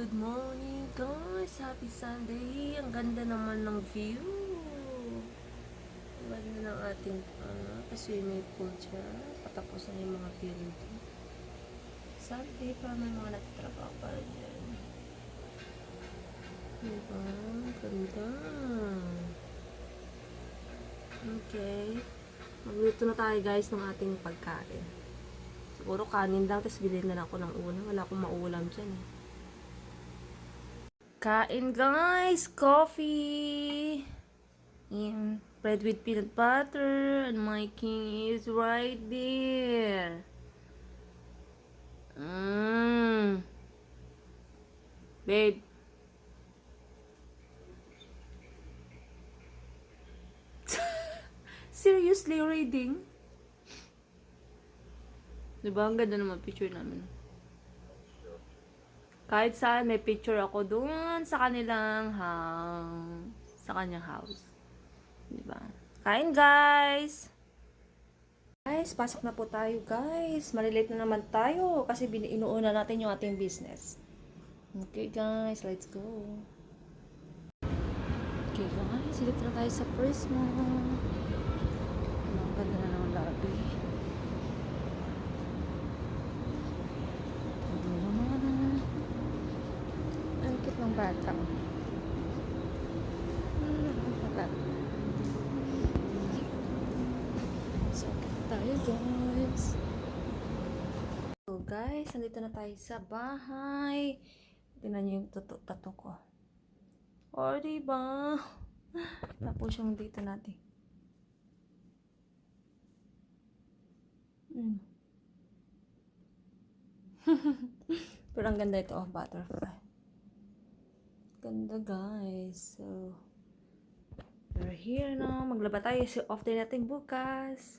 Good morning guys! Happy Sunday! Ang ganda naman ng view! Ang ganda ng ating swimming pool dyan. Patapos na yung mga field. Sunday pa may mga nagtatrabaho pa rin dyan. Diba? Ganda! Okay. Magluto na tayo guys ng ating pagkain. Siguro kanin lang, tapos bilhin na lang ako ng una. Wala akong maulam dyan eh. Kain guys! Coffee! And bread with peanut butter. And my king is right there. Babe. Seriously reading? Diba? Ang ganda naman picture namin. Kahit saan may picture ako doon sa kanilang house. Sa kanyang house. Diba? Kain guys! Guys, pasok na po tayo guys. Malilate na naman tayo kasi inuuna natin yung ating business. Okay guys, let's go. Okay guys, dito na tayo sa Prismo. Ang ganda na ng lobby. Ang cute ng bata. So, tayo guys. So guys, nandito na tayo sa bahay. Tingnan niyo yung tato ko. O, diba? Tapos yung dito natin. Pero ang ganda ito, butterfly. Ganda guys. So, we're here na. Maglaba tayo. So, off day natin bukas.